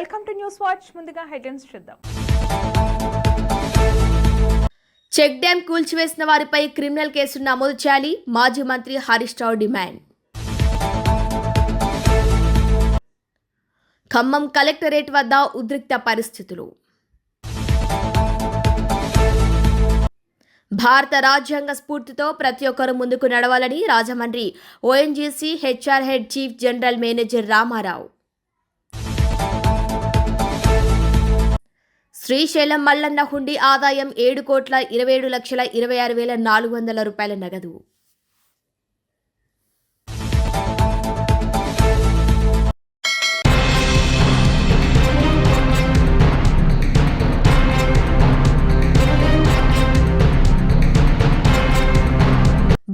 Welcome to news watch. ముందుగా headlines చూద్దాం. Check dam కూల్చివేసిన వారిపై క్రిమినల్ కేసు నమోదు చేయాలి. మాజీ మంత్రి హరీష్ రావు డిమాండ్. ఖమ్మం కలెక్టరేట్ వద్ద ఉద్రిక్త పరిస్థితులు. భారత రాజ్యాంగ స్ఫూర్తితో ప్రతి ఒక్కరూ ముందుకు నడవాలని Rajahmundry ONGC HR head chief general manager Ramarao. Srisailam Mallanna హుండీ ఆదాయం 7,27,26,400 రూపాయల నగదు.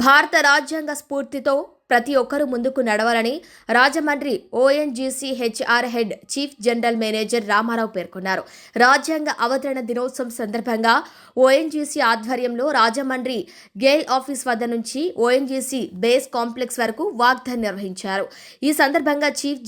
భారత రాజ్యాంగ స్ఫూర్తితో ప్రతి ఒక్కరూ ముందుకు నడవాలని Rajahmundry ONGC HR head chief general manager Ramarao పేర్కొన్నారు. రాజ్యాంగ అవతరణ దినోత్సవం సందర్భంగా ఓఎన్జీసీ ఆధ్వర్యంలో రాజమండ్రి గేల్ ఆఫీస్ వద్ద నుంచి ఓఎన్జీసీ బేస్ కాంప్లెక్స్ వరకు వాక్థాన్ నిర్వహించారు. ఈ సందర్భంగా చీఫ్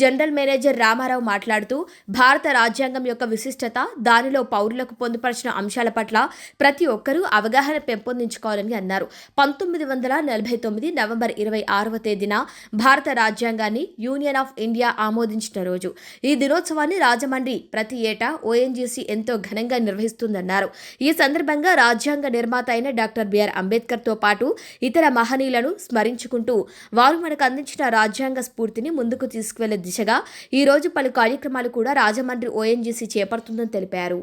జనరల్ మేనేజర్ రామారావు మాట్లాడుతూ భారత రాజ్యాంగం యొక్క విశిష్టత, దానిలో పౌరులకు పొందుపరిచిన అంశాల పట్ల ప్రతి ఒక్కరూ అవగాహన పెంపొందించుకోవాలని అన్నారు. 1949 నవంబర్ 26వ తేదీన భారత రాజ్యాంగాన్ని యూనియన్ ఆఫ్ ఇండియా ఆమోదించిన రోజు. ఈ దినోత్సవాన్ని రాజమండ్రి ప్రతి ఏటా ఓఎన్జీసీ ఎంతో ఘనంగా నిర్వహిస్తుందన్నారు. ఈ సందర్భంగా రాజ్యాంగ నిర్మాత అయిన డాక్టర్ బిఆర్ అంబేద్కర్తో పాటు ఇతర మహనీయులను స్మరించుకుంటూ వారు మనకు అందించిన రాజ్యాంగ స్ఫూర్తిని ముందుకు తీసుకువెళ్లే దిశగా ఈ రోజు పలు కార్యక్రమాలు కూడా రాజమండ్రి ఓఎన్జీసీ చేపడుతుందని తెలిపారు.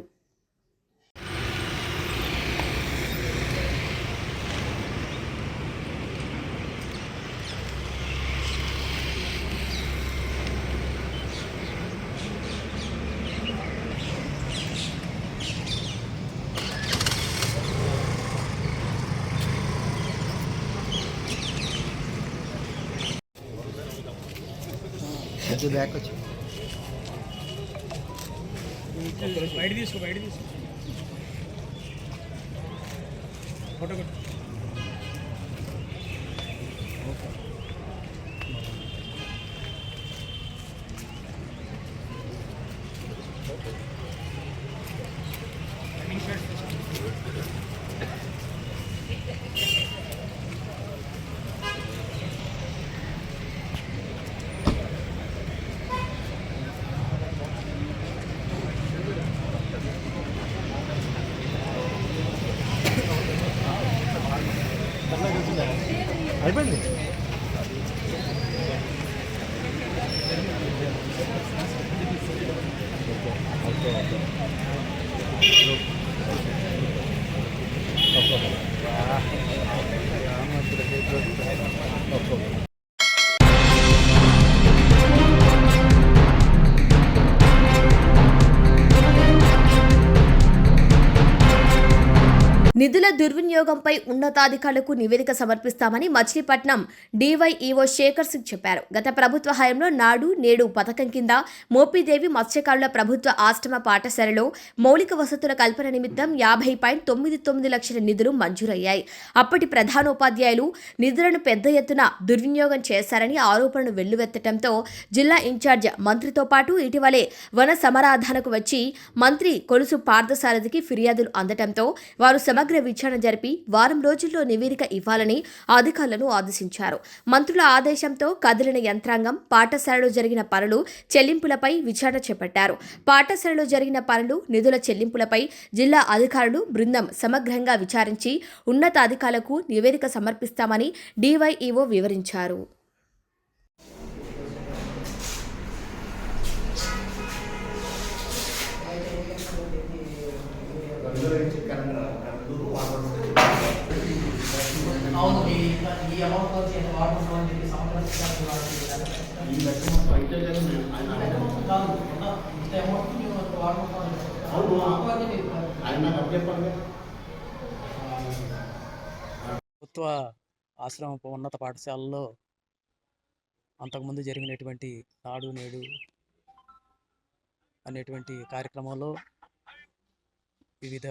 బ్యాక్ వచ్చి బయట తీసుకో ఫోటో కొట్టు. అయిపోయింది. నిధుల దుర్వినియోగంపై ఉన్నతాధికారులకు నివేదిక సమర్పిస్తామని మచిలీపట్నం డీవైఈఓ శేఖర్ సింగ్ చెప్పారు. గత ప్రభుత్వ హయాంలో నాడు నేడు పథకం కింద మోపిదేవి మత్స్యకారుల ప్రభుత్వ ఆశ్రమ పాఠశాలలో మౌలిక వసతుల కల్పన నిమిత్తం 50.99 లక్షల నిధులు మంజూరయ్యాయి. అప్పటి ప్రధానోపాధ్యాయులు నిధులను పెద్ద ఎత్తున దుర్వినియోగం చేశారని ఆరోపణలు వెల్లువెత్తడంతో జిల్లా ఇన్ఛార్జ్ మంత్రితో పాటు ఇటీవలే వన సమరాధనకు వచ్చి మంత్రి కొలుసు పార్థసారథికి ఫిర్యాదులు అందటంతో వారు సమగ్ర విచారణ జరిపి వారం రోజుల్లో నివేదిక ఇవ్వాలని అధికారులను ఆదేశించారు. మంత్రుల ఆదేశంతో కదిలిన యంత్రాంగం పాఠశాలలో జరిగిన పనులు చెల్లింపులపై విచారణ చేపట్టారు. పాఠశాలలో జరిగిన పనులు నిధుల చెల్లింపులపై జిల్లా అధికారులు బృందం సమగ్రంగా విచారించి ఉన్నతాధికారులకు నివేదిక సమర్పిస్తామని డీవైఈఓ వివరించారు. అవును, ఈ అమౌంట్ వచ్చి వాడుకుంటాం అని చెప్పి సంవత్సరం ప్రభుత్వ ఆశ్రమ ఉన్నత పాఠశాలలో అంతకుముందు జరిగినటువంటి నాడు నేడు అనేటువంటి కార్యక్రమంలో వివిధ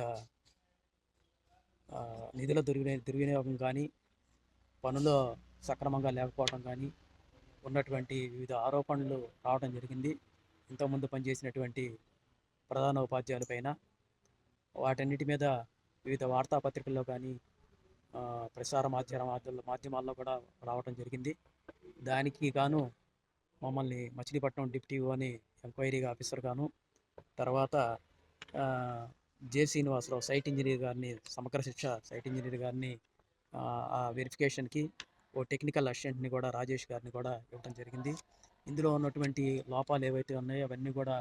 నిధుల దుర్వినియోగం కానీ, పనులు సక్రమంగా లేకపోవడం కానీ ఉన్నటువంటి వివిధ ఆరోపణలు రావడం జరిగింది. ఇంతకుముందు పనిచేసినటువంటి ప్రధాన ఉపాధ్యాయులపైన వాటన్నిటి మీద వివిధ వార్తాపత్రికల్లో కానీ ప్రసార మాధ్యమాల్లో కూడా రావడం జరిగింది. దానికి గాను మమ్మల్ని మచిలీపట్నం డిప్టీ అని ఎంక్వైరీ ఆఫీసర్ గాను, తర్వాత జె శ్రీనివాసరావు సైట్ ఇంజనీర్ గారిని, సమగ్ర శిక్ష సైట్ ఇంజనీర్ గారిని ఆ వెరిఫికేషన్కి ఓ టెక్నికల్ అసిస్టెంట్ని కూడా రాజేష్ గారిని కూడా ఇవ్వడం జరిగింది. ఇందులో ఉన్నటువంటి లోపాలు ఏవైతే ఉన్నాయో అవన్నీ కూడా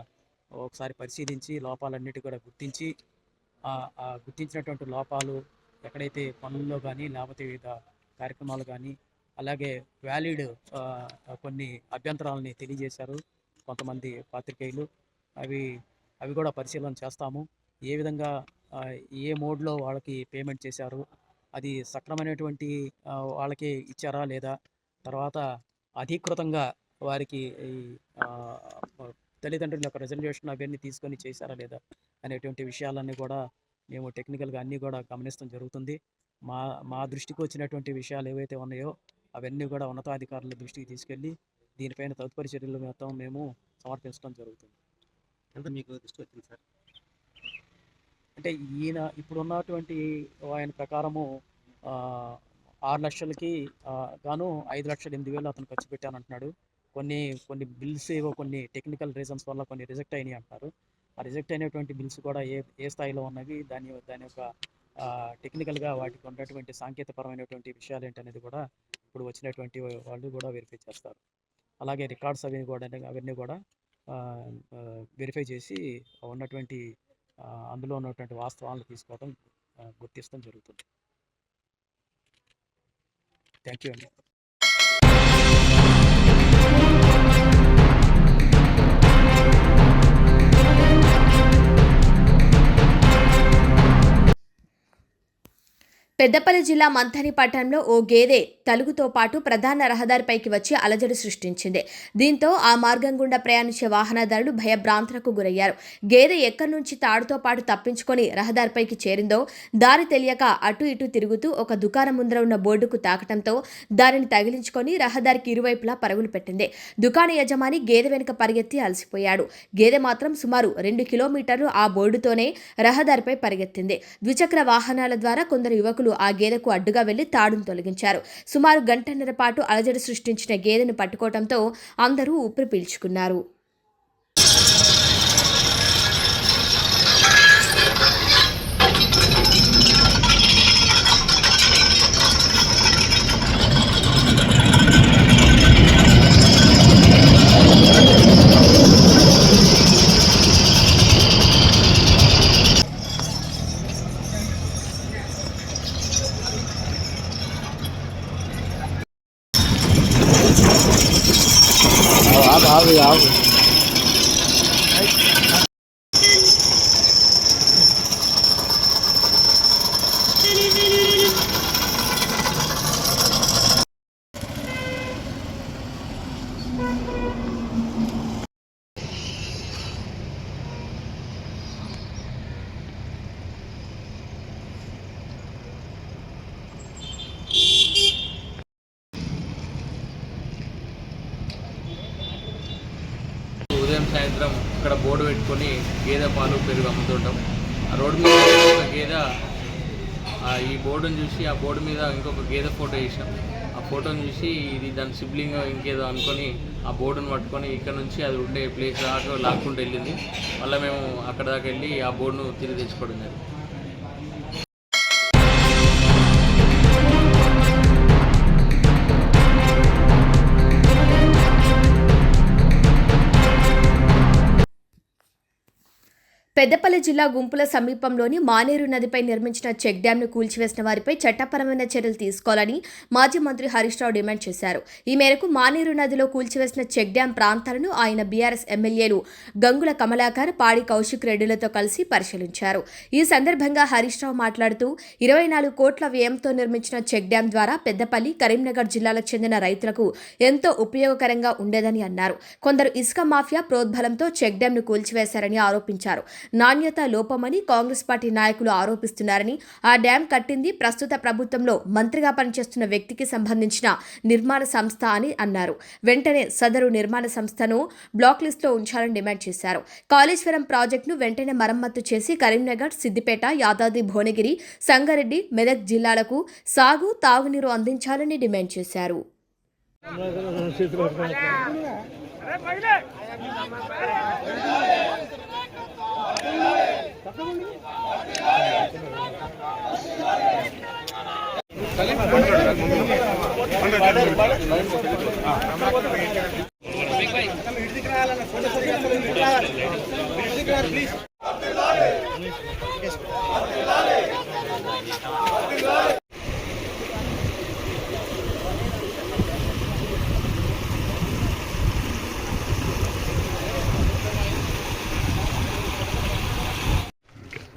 ఒకసారి పరిశీలించి లోపాలన్నిటి కూడా గుర్తించి గుర్తించినటువంటి లోపాలు ఎక్కడైతే పనుల్లో కానీ లేకపోతే వివిధ కార్యక్రమాలు కానీ అలాగే వ్యాలిడ్ కొన్ని అభ్యంతరాలని తెలియజేశారు కొంతమంది పాత్రికేయులు. అవి కూడా పరిశీలన చేస్తాము. ఏ విధంగా ఏ మోడ్లో వాళ్ళకి పేమెంట్ చేశారు, అది సక్రమైనటువంటి వాళ్ళకి ఇచ్చారా లేదా, తర్వాత అధీకృతంగా వారికి ఈ తల్లిదండ్రుల యొక్క రిజర్వేషన్ అవన్నీ తీసుకొని చేశారా లేదా అనేటువంటి విషయాలన్నీ కూడా మేము టెక్నికల్గా అన్నీ కూడా గమనించడం జరుగుతుంది. మా దృష్టికి వచ్చినటువంటి విషయాలు ఏవైతే ఉన్నాయో అవన్నీ కూడా ఉన్నతాధికారుల దృష్టికి తీసుకెళ్ళి దీనిపైన తదుపరి చర్యలు మొత్తం మేము సమర్పించడం జరుగుతుంది. ఎంత మీకు దృష్టి వచ్చింది సార్? అంటే ఈయన ఇప్పుడు ఉన్నటువంటి ఆయన ప్రకారము 6 లక్షలకి గాను 5,08,000 అతను ఖర్చు పెట్టానంటున్నాడు. కొన్ని బిల్స్ ఏవో కొన్ని టెక్నికల్ రీజన్స్ వల్ల కొన్ని రిజెక్ట్ అయినాయి అంటారు. ఆ రిజెక్ట్ అయినటువంటి బిల్స్ కూడా ఏ స్థాయిలో ఉన్నవి, దాని యొక్క టెక్నికల్గా వాటికి ఉన్నటువంటి సాంకేతికపరమైనటువంటి విషయాలు ఏంటనేది కూడా ఇప్పుడు వచ్చినటువంటి వాళ్ళు కూడా వెరిఫై చేస్తారు. అలాగే రికార్డ్స్ అవన్నీ కూడా వెరిఫై చేసి ఉన్నటువంటి అందులో ఉన్నటువంటి వాస్తవాలను తీసుకోవడం గుర్తించడం జరుగుతుంది. థ్యాంక్ యూ అండి. పెద్దపల్లి జిల్లా మంథని పట్టణంలో ఓ గేదె తలుగుతో పాటు ప్రధాన రహదారిపైకి వచ్చి అలజడి సృష్టించింది. దీంతో ఆ మార్గం గుండా ప్రయాణించే వాహనదారులు భయభ్రాంతులకు గురయ్యారు. గేదె ఎక్కడి నుంచి తాడుతో పాటు తప్పించుకొని రహదారిపైకి చేరిందో దారి తెలియక అటు ఇటు తిరుగుతూ ఒక దుకాణం ముందర ఉన్న బోర్డుకు తాకటంతో దానిని తగిలించుకొని రహదారికి ఇరువైపులా పరుగులు పెట్టింది. దుకాణ యజమాని గేదె వెనుక పరిగెత్తి అలసిపోయాడు. గేదె మాత్రం సుమారు 2 కిలోమీటర్లు ఆ బోర్డుతోనే రహదారిపై పరిగెత్తింది. ద్విచక్ర వాహనాల ద్వారా కొందరు యువకులు ఆ గేదెకు అడ్డుగా వెళ్లి తాడును తొలగించారు. సుమారు గంటన్నర పాటు అలజడి సృష్టించిన గేదెను పట్టుకోవడంతో అందరూ ఊపిరి పీల్చుకున్నారు. ఉదయం సాయంత్రం ఇక్కడ బోర్డు పెట్టుకొని గేదె పాలు పెరుగు అమ్ముతుంటాం. ఆ రోడ్డు మీద ఒక గేదె ఈ బోర్డును చూసి ఆ బోర్డు మీద ఇంకొక గేదె ఫోటో వేసాం. ఆ ఫోటోని చూసి ఇది దాని సిబ్లింగ్ ఇంకేదో అనుకొని ఆ బోర్డును పట్టుకొని ఇక్కడ నుంచి అది ఉండే ప్లేస్ దాకా లాక్కుంటూ వెళ్ళింది. మళ్ళీ మేము అక్కడ దాకా వెళ్ళి ఆ బోర్డును తిరిగి తెచ్చుకోవడం జరిగింది. పెద్దపల్లి జిల్లా గుంపుల సమీపంలోని మానేరు నదిపై నిర్మించిన చెక్ డ్యాంను కూల్చివేసిన వారిపై చట్టపరమైన చర్యలు తీసుకోవాలని మాజీ మంత్రి హరీష్ రావు డిమాండ్ చేశారు. ఈ మేరకు మానేరు నదిలో కూల్చివేసిన చెక్ డ్యాం ప్రాంతాలను ఆయన బీఆర్ఎస్ ఎమ్మెల్యేలు గంగుల కమలాకర్, పాడి కౌశిక్ రెడ్డిలతో కలిసి పరిశీలించారు. ఈ సందర్భంగా హరీష్ రావు మాట్లాడుతూ 24 కోట్ల వ్యయంతో నిర్మించిన చెక్ డ్యాం ద్వారా పెద్దపల్లి, కరీంనగర్ జిల్లాలకు చెందిన రైతులకు ఎంతో ఉపయోగకరంగా ఉండేదని అన్నారు. కొందరు ఇసుక మాఫియా ప్రోద్బలంతో చెక్ డ్యాంను కూల్చివేశారని ఆరోపించారు. నాణ్యత లోపమని కాంగ్రెస్ పార్టీ నాయకులు ఆరోపిస్తున్నారని, ఆ డ్యాం కట్టింది ప్రస్తుత ప్రభుత్వంలో మంత్రిగా పనిచేస్తున్న వ్యక్తికి సంబంధించిన నిర్మాణ సంస్థ అని అన్నారు. వెంటనే సదరు నిర్మాణ సంస్థను బ్లాక్ లిస్టులో ఉంచాలని డిమాండ్ చేశారు. కాళేశ్వరం ప్రాజెక్టును వెంటనే మరమ్మతు చేసి కరీంనగర్, సిద్దిపేట, యాదాద్రి, భువనగిరి, సంగారెడ్డి, మెదక్ జిల్లాలకు సాగు, తాగునీరు అందించాలని డిమాండ్ చేశారు.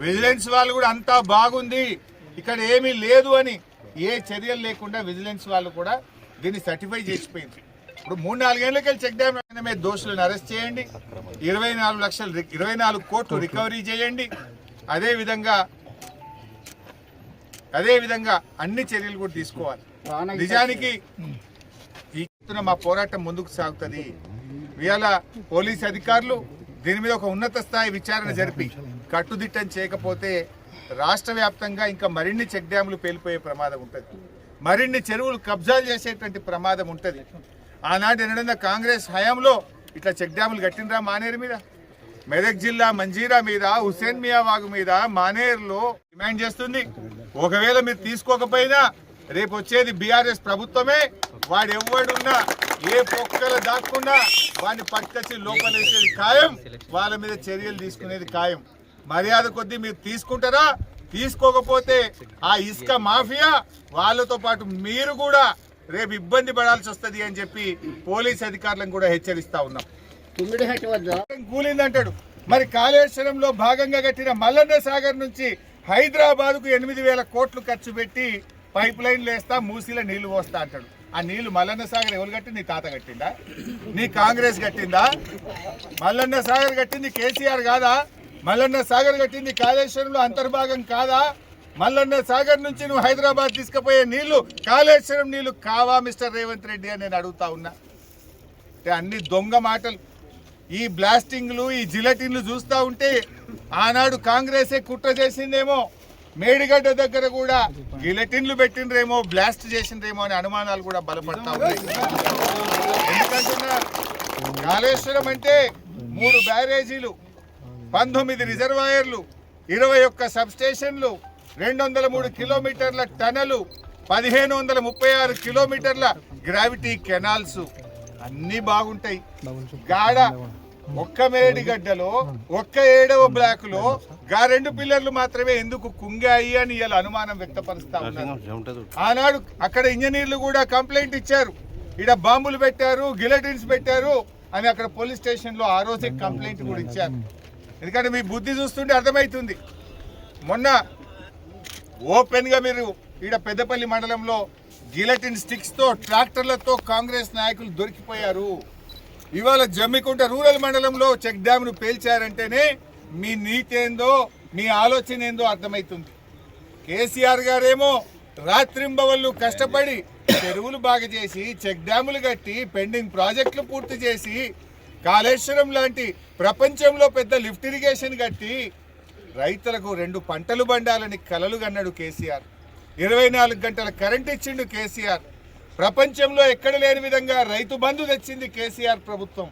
విజిలెన్స్ వాళ్ళు కూడా అంతా బాగుంది, ఇక్కడ ఏమీ లేదు అని ఏ చర్యలు లేకుండా విజిలెన్స్ వాళ్ళు కూడా దీన్ని సర్టిఫై చేసిపోయింది. ఇప్పుడు 3-4 ఏళ్ళకి చెక్ డ్యామ్ మీద దోషులను అరెస్ట్ చేయండి, 24 కోట్లు రికవరీ చేయండి. అదేవిధంగా అన్ని చర్యలు కూడా తీసుకోవాలి. నిజానికి ఈ మా పోరాటం ముందుకు సాగుతుంది. ఇవాళ పోలీస్ అధికారులు దీని మీద ఒక ఉన్నత స్థాయి విచారణ జరిపి కట్టుదిట్టం చేయకపోతే రాష్ట్ర వ్యాప్తంగా ఇంకా మరిన్ని చెక్ డ్యాములు పేలిపోయే ప్రమాదం ఉంటుంది, మరిన్ని చెరువులు కబ్జాలు చేసేటువంటి ప్రమాదం ఉంటుంది. ఆనాటి ఎన్నడన్నా కాంగ్రెస్ హయాంలో ఇట్లా చెక్ డ్యాములు కట్టినరా మానేరు మీద, మెదక్ జిల్లా మంజీరా మీద, హుసేన్ మియా వాగు మీద, మానేరులో డిమాండ్ చేస్తుంది. ఒకవేళ మీరు తీసుకోకపోయినా రేపు వచ్చేది బీఆర్ఎస్ ప్రభుత్వమే. వాడు ఎవడున్నా ఏ పొక్కల దాక్కున్నా వాడిని పట్టుకొచ్చి లోపలేసేది ఖాయం, వాళ్ళ మీద చర్యలు తీసుకునేది ఖాయం. మర్యాద కొద్దీ మీరు తీసుకుంటారా? తీసుకోకపోతే ఆ ఇసుక మాఫియా వాళ్ళతో పాటు మీరు కూడా రేపు ఇబ్బంది పడాల్సి వస్తుంది అని చెప్పి పోలీస్ అధికారులను కూడా హెచ్చరిస్తా ఉన్నాం. కూలిందంటాడు. మరి కాళేశ్వరంలో భాగంగా కట్టిన మల్లన్న సాగర్ నుంచి హైదరాబాద్కు 8,000 కోట్లు ఖర్చు పెట్టి పైప్ లైన్లు వేస్తా, మూసీలో నీళ్లు పోస్తా అంటాడు. ఆ నీళ్లు మల్లన్న సాగర్ ఎవరు కట్టి? నీ తాత కట్టిందా? నీ కాంగ్రెస్ కట్టిందా? మల్లన్న సాగర్ కట్టింది కేసీఆర్ కాదా? మల్లన్న సాగర్ కట్టింది కాళేశ్వరంలో అంతర్భాగం కాదా? మల్లన్న సాగర్ నుంచి నువ్వు హైదరాబాద్ తీసుకుపోయే నీళ్లు కాళేశ్వరం నీళ్లు కావా మిస్టర్ రేవంత్ రెడ్డి అని నేను అడుగుతా ఉన్నా. అన్ని దొంగ మాటలు. ఈ బ్లాస్టింగ్లు, ఈ జిలటిన్లు చూస్తూ ఉంటే ఆనాడు కాంగ్రెసే కుట్ర చేసిందేమో, మేడిగడ్డ దగ్గర కూడా గిలటిన్లు పెట్టినరేమో, బ్లాస్ట్ చేసిండ్రేమో అనే అనుమానాలు కూడా బలపడతా ఉన్నాయి. ఎందుకంటున్నా, కాళేశ్వరం అంటే 3 బ్యారేజీలు, 19 రిజర్వాయర్లు, 21 సబ్స్టేషన్లు, 203 కిలోమీటర్ల టనలు, 1536 కిలోమీటర్ల గ్రావిటీ కెనాల్స్ అన్నీ బాగుంటాయి. గాడ ఒక్క మేడిగడ్డలో, ఒక్క 7వ బ్లాక్ లో 2 పిల్లర్లు మాత్రమే ఎందుకు కుంగాయి అని ఇలా అనుమానం వ్యక్తపరుస్తా ఉన్నారు. ఆనాడు అక్కడ ఇంజనీర్లు కూడా కంప్లైంట్ ఇచ్చారు, ఇక్కడ బాంబులు పెట్టారు, గిలటిన్స్ పెట్టారు అని అక్కడ పోలీస్ స్టేషన్ లో ఆ రోజే కంప్లైంట్ కూడా ఇచ్చారు. ఎందుకంటే మీ బుద్ధి చూస్తుంటే అర్థమవుతుంది. మొన్న ఓపెన్ గా మీరు ఈడ పెద్దపల్లి మండలంలో గిలటిన్ స్టిక్స్ తో, ట్రాక్టర్లతో కాంగ్రెస్ నాయకులు దొరికిపోయారు. ఇవాళ జమ్మికుంట రూరల్ మండలంలో చెక్ డ్యామ్ను పేల్చారంటేనే మీ నీతి ఏందో, మీ ఆలోచన ఏందో అర్థమవుతుంది. కేసీఆర్ గారేమో రాత్రింబవళ్ళు కష్టపడి చెరువులు బాగా చేసి, చెక్ డ్యాములు కట్టి, పెండింగ్ ప్రాజెక్టులు పూర్తి చేసి, కాళేశ్వరం లాంటి ప్రపంచంలో పెద్ద లిఫ్ట్ ఇరిగేషన్ కట్టి రైతులకు 2 పంటలు పండాలని కలలు కన్నాడు కేసీఆర్. 24 గంటల కరెంట్ ఇచ్చిండు కేసీఆర్. ప్రపంచంలో ఎక్కడ లేని విధంగా రైతు బంధు తెచ్చింది కేసీఆర్ ప్రభుత్వం.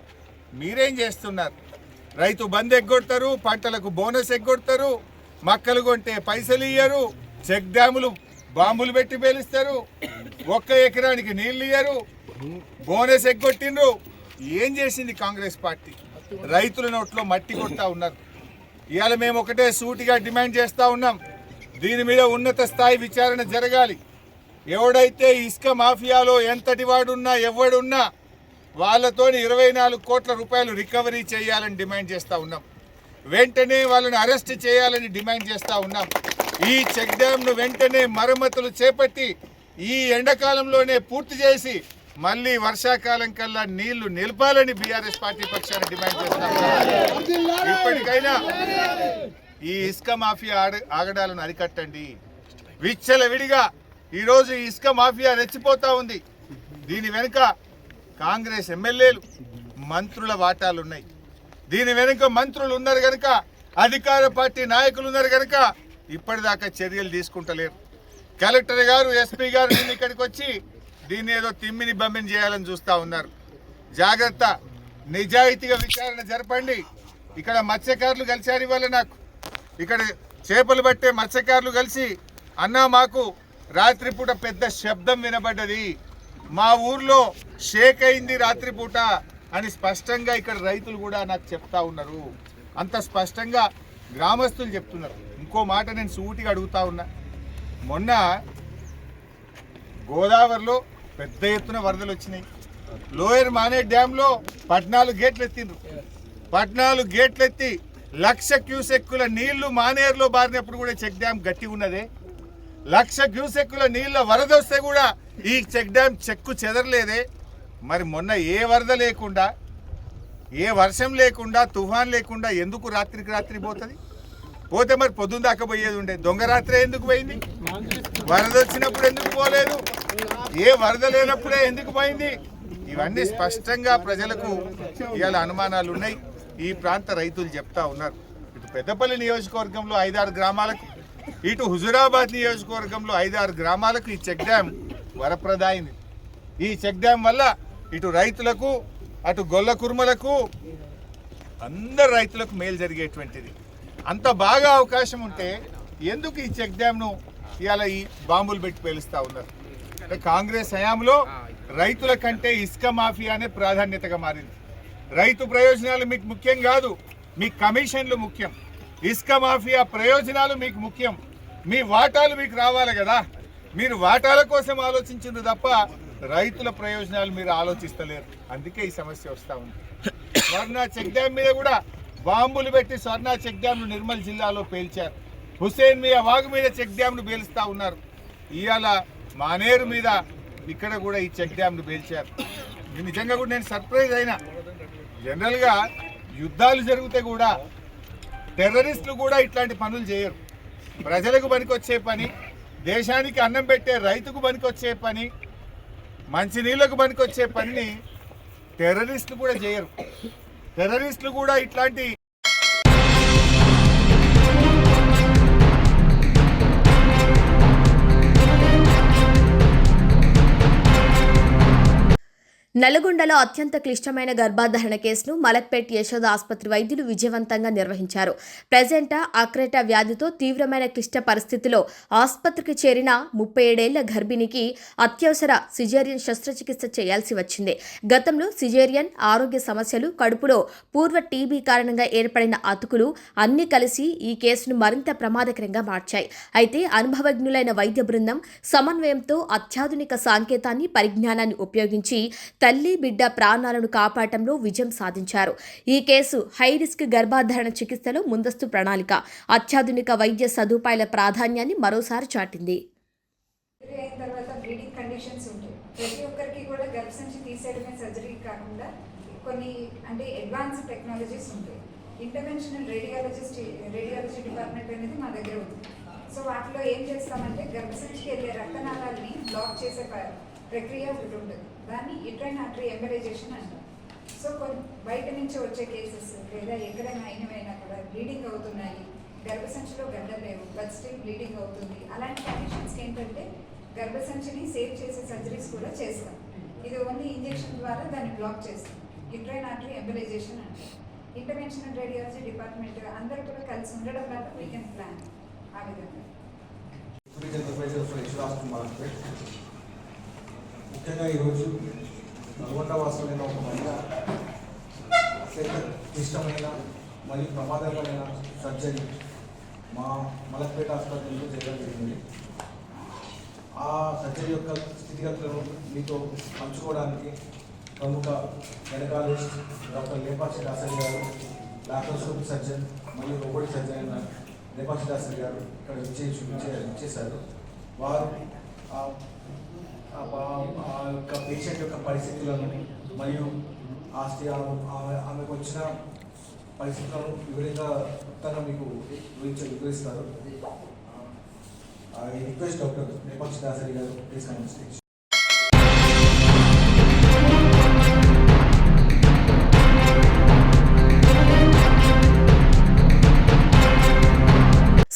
మీరేం చేస్తున్నారు? రైతు బంధు ఎగ్గొడతారు, పంటలకు బోనస్ ఎగ్గొడతారు, మక్కలు కొంటే పైసలు ఇయ్యరు, చెక్ డ్యాములు బాంబులు పెట్టి పేలుస్తారు, 1 ఎకరానికి నీళ్లు ఇయ్యరు, బోనస్ ఎగ్గొట్టిండ్రు. ఏం చేసింది కాంగ్రెస్ పార్టీ? రైతుల నోట్లో మట్టి కొడతా ఉన్నారు. ఇవాళ మేము ఒకటే సూటిగా డిమాండ్ చేస్తూ ఉన్నాం, దీని మీద ఉన్నత స్థాయి విచారణ జరగాలి. ఎవడైతే ఇసుక మాఫియాలో ఎంతటి వాడున్నా ఎవడున్నా వాళ్ళతో 24 కోట్ల రూపాయలు రికవరీ చేయాలని డిమాండ్ చేస్తూ ఉన్నాం. వెంటనే వాళ్ళని అరెస్ట్ చేయాలని డిమాండ్ చేస్తూ ఉన్నాం. ఈ చెక్ డ్యామ్ను వెంటనే మరమ్మతులు చేపట్టి ఈ ఎండాకాలంలోనే పూర్తి చేసి మళ్ళీ వర్షాకాలం కల్లా నీళ్లు నిలపాలని బీఆర్ఎస్ పార్టీ పక్షాన్ని డిమాండ్ చేస్తాం. ఇప్పటికైనా ఈ ఇసుక మాఫియా ఆగడాలను అరికట్టండి. విచ్చలవిడిగా ఈరోజు ఈ ఇసుక మాఫియా రెచ్చిపోతా ఉంది. దీని వెనుక కాంగ్రెస్ ఎమ్మెల్యేలు మంత్రుల వాటాలున్నాయి. దీని వెనుక మంత్రులు ఉన్నారు కనుక, అధికార పార్టీ నాయకులు ఉన్నారు కనుక ఇప్పటిదాకా చర్యలు తీసుకుంటలేరు. కలెక్టర్ గారు, ఎస్పీ గారు నిన్న ఇక్కడికి వచ్చి దీన్ని ఏదో తిమ్మిని బమ్మిని చేయాలని చూస్తూ ఉన్నారు. జాగ్రత్త, నిజాయితీగా విచారణ జరపండి. ఇక్కడ మత్స్యకారులు కలిశారు ఇవాళ నాకు. ఇక్కడ చేపలు పట్టే మత్స్యకారులు కలిసి, అన్నా మాకు రాత్రిపూట పెద్ద శబ్దం వినబడ్డది, మా ఊర్లో షేక్ అయింది రాత్రిపూట అని స్పష్టంగా ఇక్కడ రైతులు కూడా నాకు చెప్తా ఉన్నారు. అంత స్పష్టంగా గ్రామస్తులు చెప్తున్నారు. ఇంకో మాట నేను సూటిగా అడుగుతా ఉన్నా. మొన్న గోదావరిలో పెద్ద ఎత్తున వరదలు వచ్చినాయి. లోయర్ మానే డ్యాంలో 14 గేట్లు ఎత్తిండ్రు. 14 గేట్లు ఎత్తి 1,00,000 క్యూసెక్కుల నీళ్లు మానేరులో బారినప్పుడు కూడా చెక్ డ్యామ్ గట్టి ఉన్నదే. 1,00,000 క్యూసెక్కుల నీళ్ళ వరద వస్తే కూడా ఈ చెక్ డ్యామ్ చెక్కు చెదరలేదే. మరి మొన్న ఏ వరద లేకుండా, ఏ వర్షం లేకుండా, తుఫాన్ లేకుండా ఎందుకు రాత్రికి రాత్రి పోతుంది? పోతే మరి పొద్దున్న దాకా పోయేది ఉండే. దొంగ రాత్రి ఎందుకు పోయింది? వరద వచ్చినప్పుడు ఎందుకు పోలేదు? ఏ వరద లేనప్పుడే ఎందుకు పోయింది? ఇవన్నీ స్పష్టంగా ప్రజలకు ఇవాళ అనుమానాలు ఉన్నాయి. ఈ ప్రాంత రైతులు చెప్తా ఉన్నారు. ఇటు పెద్దపల్లి నియోజకవర్గంలో 5-6 గ్రామాలకు, ఇటు హుజురాబాద్ నియోజకవర్గంలో 5-6 గ్రామాలకు ఈ చెక్ డ్యామ్ వరప్రదాయింది. ఈ చెక్ డ్యామ్ వల్ల ఇటు రైతులకు, అటు గొల్ల కుర్మలకు, అందరు రైతులకు మేలు జరిగేటువంటిది. అంత బాగా అవకాశం ఉంటే ఎందుకు ఈ చెక్ డ్యామ్ను ఇవాళ ఈ బాంబులు పెట్టి పేలుస్తూ ఉన్నారు? అంటే కాంగ్రెస్ హయాంలో రైతుల కంటే ఇసుక మాఫియానే ప్రాధాన్యతగా మారింది. రైతు ప్రయోజనాలు మీకు ముఖ్యం కాదు, మీ కమిషన్లు ముఖ్యం. ఇసుక మాఫియా ప్రయోజనాలు మీకు ముఖ్యం. మీ వాటాలు మీకు రావాలి కదా. మీరు వాటాల కోసం ఆలోచించింది తప్ప రైతుల ప్రయోజనాలు మీరు ఆలోచిస్తలేరు. అందుకే ఈ సమస్య వస్తూ ఉంది. స్వర్ణ చెక్ డ్యామ్ మీద కూడా బాంబులు పెట్టి స్వర్ణ చెక్ డ్యామ్ను నిర్మల్ జిల్లాలో పేల్చారు. హుసేన్ మియా వాగు మీద చెక్ డ్యామ్ను పేలుస్తూ ఉన్నారు. ఇవాళ మానేరు మీద ఇక్కడ కూడా ఈ చెక్ డ్యామ్ను పేల్చారు. నిజంగా కూడా నేను సర్ప్రైజ్ అయినా. జనరల్గా యుద్ధాలు జరిగితే కూడా టెర్రరిస్టులు కూడా ఇట్లాంటి పనులు చేయరు. ప్రజలకు పనికొచ్చే పని, దేశానికి అన్నం పెట్టే రైతుకు పనికొచ్చే పని, మంచినీళ్ళకు పనికొచ్చే పనిని టెర్రరిస్టులు కూడా చేయరు. టెర్రరిస్టులు కూడా ఇట్లాంటి నల్గొండలో అత్యంత క్లిష్టమైన గర్భధారణ కేసును మలక్పేట్ యశోద ఆసుపత్రి వైద్యులు విజయవంతంగా నిర్వహించారు. ప్రెజెంటా అక్రెటా వ్యాధితో తీవ్రమైన క్లిష్ట పరిస్థితిలో ఆసుపత్రికి చేరిన 37 ఏళ్ల గర్భిణికి అత్యవసర సిజేరియన్ శస్త్రచికిత్స చేయాల్సి వచ్చింది. గతంలో సిజేరియన్, ఆరోగ్య సమస్యలు, కడుపులో పూర్వ టీబీ కారణంగా ఏర్పడిన అతుకులు అన్నీ కలిసి ఈ కేసును మరింత ప్రమాదకరంగా మార్చాయి. అయితే అనుభవజ్ఞులైన వైద్య బృందం సమన్వయంతో అత్యాధునిక సాంకేతాన్ని, పరిజ్ఞానాన్ని ఉపయోగించి తల్లి బిడ్డ ప్రాణాలను కాపాడటంలో విజయం సాధించారు. ఈ కేసు హై రిస్క్ గర్భధారణ చికిత్సలో ముందస్తు ప్రణాళిక, అత్యాధునిక వైద్య సదుపాయాల ప్రాధాన్యాన్ని మరోసారి చాటింది. అయిన తర్వాత బ్లీడింగ్ కండిషన్స్ ఉంటాయి. ప్రతి ఒక్కరికి కూడా గర్భసంచి తీసేయడమే సర్జరీ కాకుండా కొన్ని అంటే అడ్వాన్స్ టెక్నాలజీస్ ఉంటాయి. ఇంటర్వెన్షనల్ రేడియాలజీ డిపార్ట్మెంట్ అనేది మా దగ్గర ఉంది. సో వాటిలో ఏం చేస్తామంటే గర్భసంచికి వెళ్ళే రక్తనాళాలని బ్లాక్ చేసే ప్రక్రియ ఒకటి ఉంటుంది. దాన్ని యూట్రైన్ ఆర్టరీ ఎంబలైజేషన్ అంటారు. సో బయట నుంచి వచ్చే కేసెస్ లేదా ఎక్కడైనా అయినవైనా కూడా బ్లీడింగ్ అవుతున్నాయి, గర్భసంచిలో గడ్డలు లేవు, బట్ స్టిల్ బ్లీడింగ్ అవుతుంది. అలాంటి కండిషన్స్కి ఏంటంటే గర్భసంచిని సేవ్ చేసే సర్జరీస్ కూడా చేస్తాం. ఇది ఓన్లీ ఇంజెక్షన్ ద్వారా దాన్ని బ్లాక్ చేస్తాం. యూట్రైన్ ఆర్టరీ ఎంబలైజేషన్ అంటారు. ఇంటర్వెన్షనల్ రేడియాలజీ డిపార్ట్మెంట్ అందరూ కూడా కలిసి ఉండడం వల్ల వీ కెన్ ప్లాన్ ఆ విధంగా. ముఖ్యంగా ఈరోజు నల్గొండ వాసులైన ఒక మహిళ అత్యంత క్లిష్టమైన మరియు ప్రమాదకరమైన సర్జరీ మా మలక్పేట ఆసుపత్రిలో చేయడం జరిగింది. ఆ సర్జరీ యొక్క స్థితిగతులను మీతో పంచుకోవడానికి ప్రముఖ గైనకాలజిస్ట్ డాక్టర్ లేపాక్షి దాసరి గారు, లాప్రోస్కోపిక్ సర్జన్ మరియు రోబోటిక్ సర్జన్ అయిన లేపాక్షి దాసరి గారు ఇక్కడ ఇచ్చేశారు. వారు ఆ యొక్క పేషెంట్ యొక్క పరిస్థితులను మరియు ఆమెకు వచ్చిన పరిస్థితులను వివరంగా తను మీకు వివరిస్తారు. I request Dr. Nepaksh Dasari garu, please come on stage.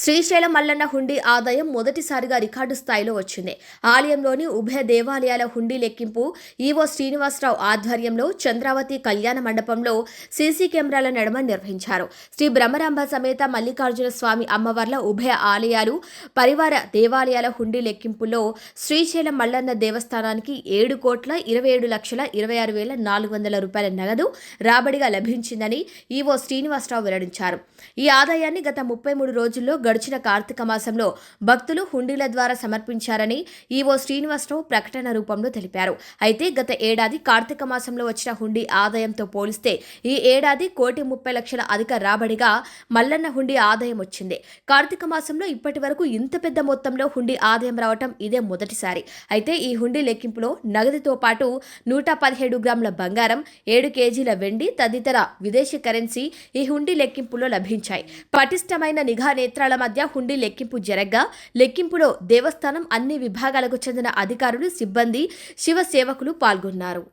Srisailam Mallanna హుండీ ఆదాయం మొదటిసారిగా రికార్డు స్థాయిలో వచ్చింది. ఆలయంలోని ఉభయ దేవాలయాల హుండీ లెక్కింపు ఈవో శ్రీనివాసరావు ఆధ్వర్యంలో చంద్రావతి కళ్యాణ మండపంలో సీసీ కెమెరాల నడుమ నిర్వహించారు. శ్రీ బ్రహ్మరాంబ సమేత మల్లికార్జున స్వామి అమ్మవార్ల ఉభయ ఆలయాలు పరివార దేవాలయాల హుండీ లెక్కింపులో శ్రీశైలం మల్లన్న దేవస్థానానికి 7,27,26,400 రూపాయల నగదు రాబడిగా లభించిందని ఈవో శ్రీనివాసరావు వెల్లడించారు. ఈ ఆదాయాన్ని గత 33 రోజుల్లో గడిచిన కార్తీక మాసంలో భక్తులు హుండీల ద్వారా సమర్పించారని ఈవో శ్రీనివాసరావు ప్రకటన రూపంలో తెలిపారు. అయితే గత ఏడాది కార్తీక మాసంలో వచ్చిన హుండీ ఆదాయంతో పోలిస్తే ఈ ఏడాది 1,30,00,000 అధిక రాబడిగా మల్లన్న హుండీ ఆదాయం వచ్చింది. కార్తీక మాసంలో ఇప్పటి వరకు ఇంత పెద్ద మొత్తంలో హుండీ ఆదాయం రావటం ఇదే మొదటిసారి. అయితే ఈ హుండీ లెక్కింపులో నగదుతో పాటు 117 గ్రాముల బంగారం, 7 కేజీల వెండి తదితర విదేశీ కరెన్సీ ఈ హుండీ లెక్కింపులో లభించాయి. పటిష్టమైన నిఘా నేత్రాల మధ్య హుండీ లెక్కింపు జరగ్గా లెక్కింపులో దేవస్థానం అన్ని విభాగాలకు చెందిన అధికారులు, సిబ్బంది, శివ సేవకులు పాల్గొన్నారు.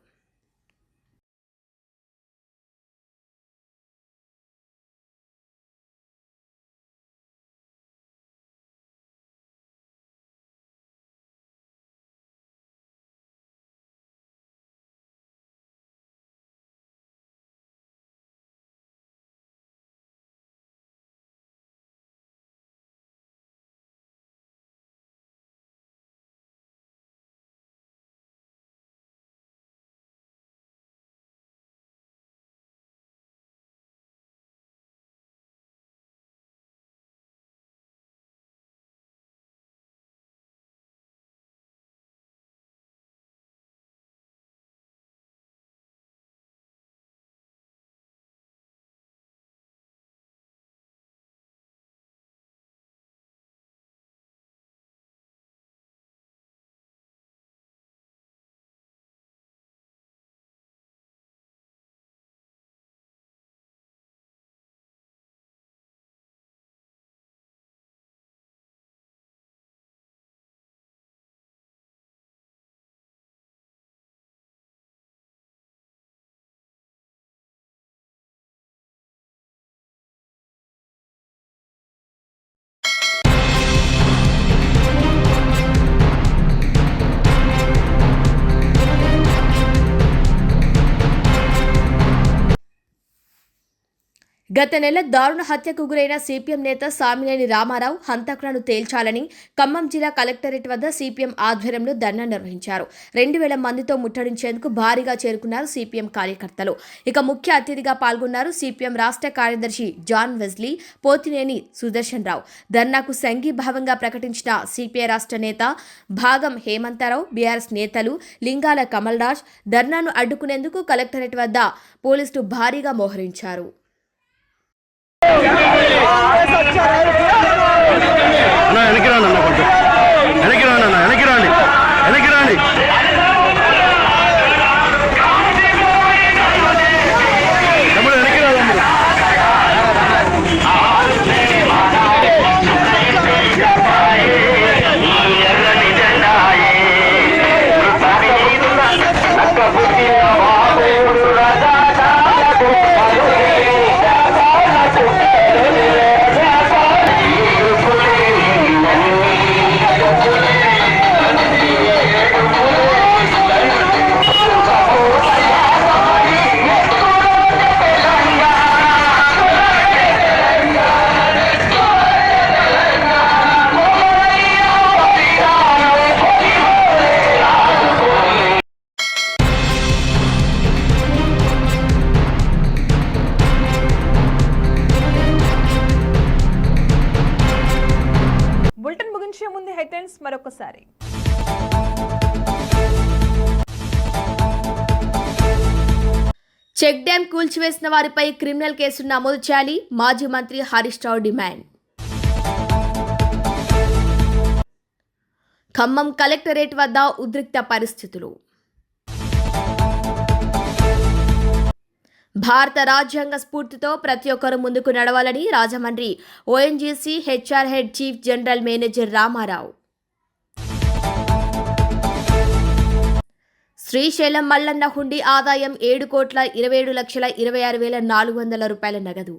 గత నెల దారుణ హత్యకు గురైన సిపిఎం నేత సామినేని రామారావు హంతకులను తేల్చాలని ఖమ్మం జిల్లా కలెక్టరేట్ వద్ద సిపిఎం ఆధ్వర్యంలో ధర్నా నిర్వహించారు. 2,000 మందితో ముట్టడించేందుకు భారీగా చేరుకున్నారు సిపిఎం కార్యకర్తలు. ఇక ముఖ్య అతిథిగా పాల్గొన్నారు సిపిఎం రాష్ట్ర కార్యదర్శి జాన్ వెజ్లీ, పోతినేని సుదర్శన్ రావు. ధర్నాకు సంఘీభావంగా ప్రకటించిన సిపిఐ రాష్ట్ర నేత భాగం హేమంతరావు, బీఆర్ఎస్ నేతలు లింగాల కమల్రాజ్ ధర్నాను అడ్డుకునేందుకు కలెక్టరేట్ వద్ద పోలీసులు భారీగా మోహరించారు. బులెటిన్ ముగించే ముందు హెడ్లైన్స్ మరొకసారి. చెక్ డ్యాం కూల్చివేసిన వారిపై క్రిమినల్ కేసులు నమోదు చేయాలి, మాజీ మంత్రి హరీష్ రావు డిమాండ్. ఖమ్మం కలెక్టరేట్ వద్ద ఉద్రిక్త పరిస్థితులు. భారత రాజ్యాంగ స్ఫూర్తితో ప్రతి ఒక్కరూ ముందుకు నడవాలని Rajahmundry ONGC HR head chief general manager Ramarao. Srisailam Mallanna హుండీ ఆదాయం 7,27,26,400 రూపాయల నగదు.